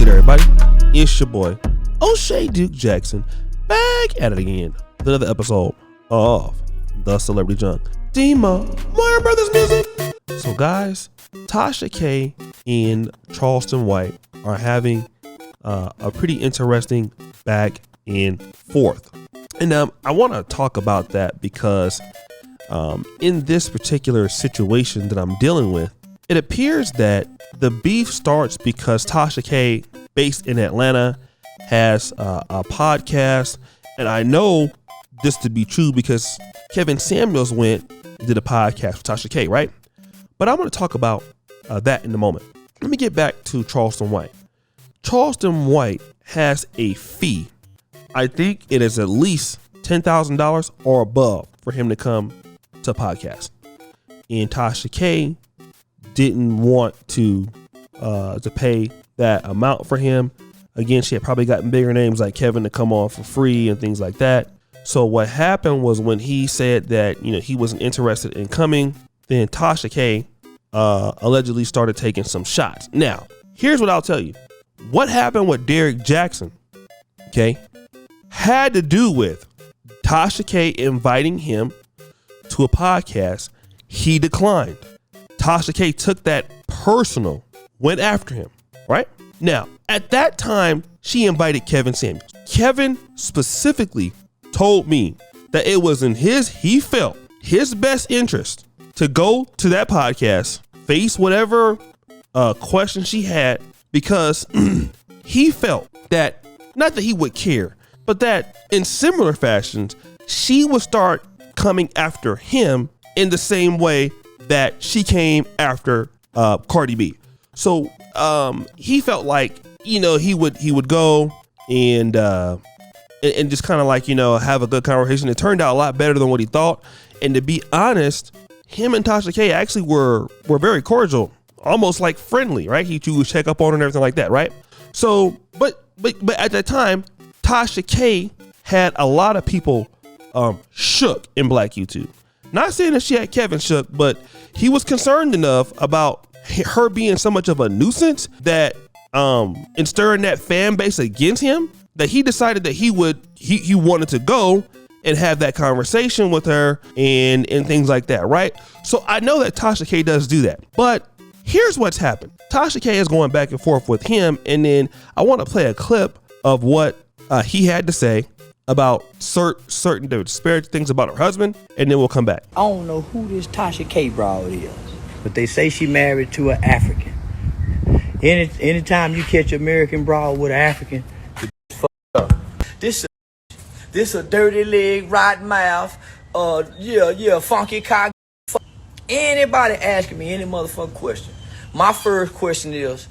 good, everybody? It's your boy, O'Shea Duke Jackson, back at it again with another episode of The Celebrity Junk. Dima, Warner Brothers Music. So guys, Tasha K and Charleston White are having a pretty interesting back and forth. And I want to talk about that because in this particular situation that I'm dealing with, it appears that the beef starts because Tasha K, based in Atlanta, has a podcast. And I know this to be true because Kevin Samuels went and did a podcast with Tasha K, right? But I want to talk about that in a moment. Let me get back to Charleston White. Charleston White has a fee. I think it is at least $10,000 or above for him to come to a podcast. And Tasha K didn't want to pay that amount for him. Again, she had probably gotten bigger names like Kevin to come on for free and things like that. So what happened was when he said that, he wasn't interested in coming, then Tasha K allegedly started taking some shots. Now, here's what I'll tell you. What happened with Derrick Jaxn, okay, had to do with Tasha K inviting him to a podcast. He declined. Tasha K took that personal, went after him, right? Now, at that time, she invited Kevin Samuels. Kevin specifically told me that it was in he felt his best interest to go to that podcast, face whatever question she had, because he felt that, not that he would care, but that in similar fashions, she would start coming after him in the same way that she came after Cardi B. So he felt like, he would go and just kind of like, have a good conversation. It turned out a lot better than what he thought. And to be honest, him and Tasha K actually were very cordial, almost like friendly, right? He would check up on her and everything like that, right? So, but at that time, Tasha K had a lot of people shook in Black YouTube. Not saying that she had Kevin shook, but he was concerned enough about her being so much of a nuisance that in stirring that fan base against him, that he decided that he wanted to go and have that conversation with her and things like that, right? So I know that Tasha K does do that, but here's what's happened. Tasha K is going back and forth with him, and then I want to play a clip of what he had to say about certain disparaging things about her husband, and then we'll come back. I don't know who this Tasha K broad is, but they say she married to an African. Anytime you catch an American broad with an African, it's fucked up. This a dirty leg, rotten mouth, funky cock. Anybody asking me any motherfucking question, my first question is,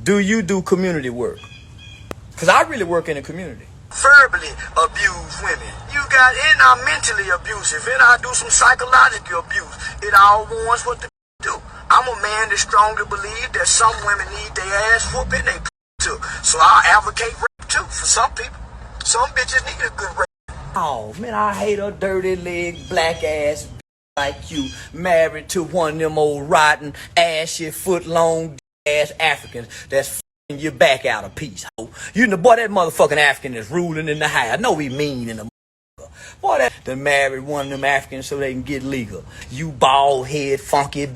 do you do community work? Because I really work in the community. Verbally abuse women. And I'm mentally abusive, and I do some psychological abuse. It all wants what to do. I'm a man that strongly believes that some women need their ass whooping, they too. So I advocate rape too for some people. Some bitches need a good rape. Oh man, I hate a dirty leg, black ass like you, married to one of them old rotten, ashy, foot long ass Africans that's your back out a piece. You know, boy, that motherfucking African is ruling in the house. I know he mean in the motherfucker. Boy, that done married one of them Africans so they can get legal. You bald head, funky bitch.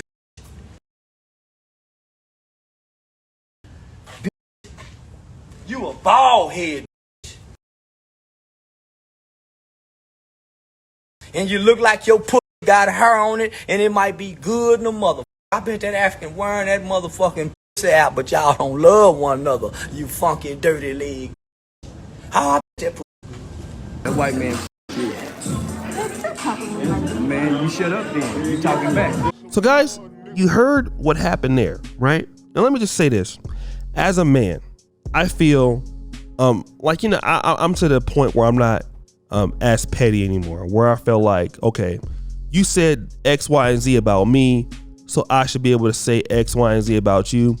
You a bald head bitch. And you look like your pussy got hair on it, and it might be good in the motherfucker. I bet that African wearing that motherfucking out, but y'all don't love one another, you funky dirty leg. How I bet that white man. Man, you shut up then. You talking back. So guys, you heard what happened there, right? Now let me just say this. As a man, I feel I'm to the point where I'm not as petty anymore, where I feel like, okay, you said X, Y, and Z about me, so I should be able to say X, Y, and Z about you.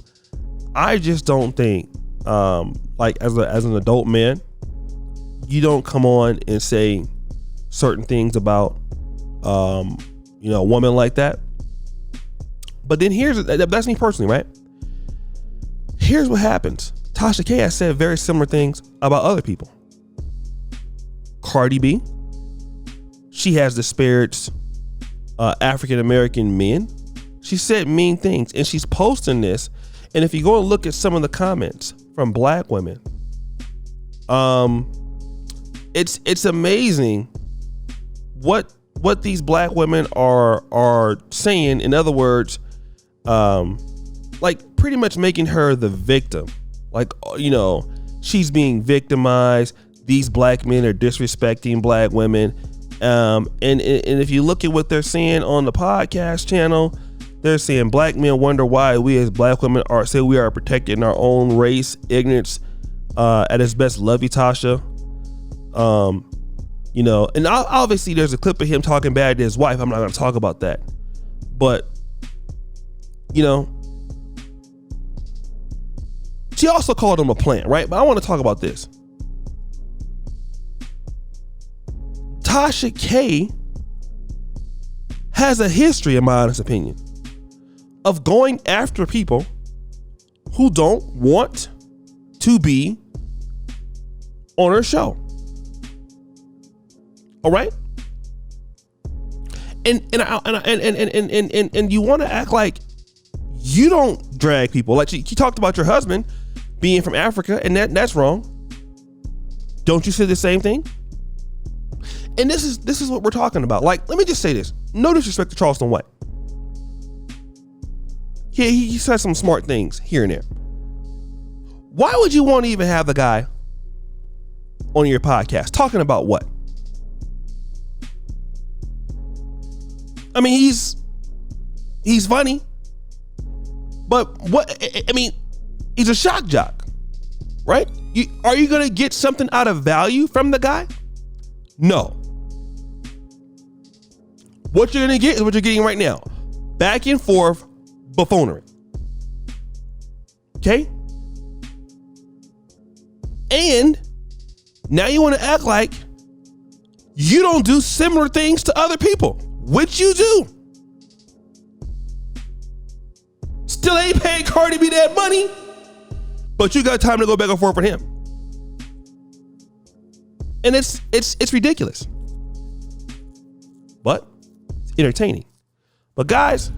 I just don't think, as an adult man, you don't come on and say certain things about, a woman like that. But then that's me personally, right? Here's what happens. Tasha K has said very similar things about other people. Cardi B, she has disparaged African American men. She said mean things, and she's posting this. And if you go and look at some of the comments from black women, it's amazing what these black women are saying. In other words, like pretty much making her the victim. Like, you know, she's being victimized. These black men are disrespecting black women. And if you look at what they're saying on the podcast channel, they're saying black men wonder why we as black women say we are protecting our own race. Ignorance at its best. Love you, Tasha. You know, and obviously there's a clip of him talking bad to his wife. I'm not going to talk about that. But, you know, she also called him a plant, right? But I want to talk about this. Tasha K has a history, in my honest opinion, of going after people who don't want to be on her show. All right? And you want to act like you don't drag people. Like she talked about your husband being from Africa, and that's wrong. Don't you say the same thing? And this is what we're talking about. Like, let me just say this. No disrespect to Charleston White. Yeah, he said some smart things here and there. Why would you want to even have the guy on your podcast talking about what? I mean, he's funny, but what? I mean, he's a shock jock, right? Are you gonna get something out of value from the guy? No. What you're gonna get is what you're getting right now. Back and forth buffoonery. Okay? And now you want to act like you don't do similar things to other people, which you do. Still ain't paying Cardi B that money, but you got time to go back and forth with him. And it's ridiculous. But it's entertaining. But guys,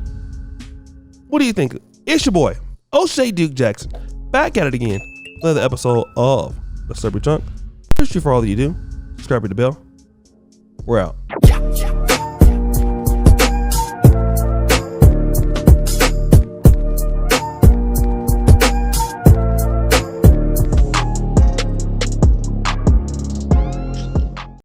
what do you think? It's your boy, Derrick Jaxn, back at it again. Another episode of The Celebrity Junk. Appreciate you for all that you do. Subscribe to the bell. We're out.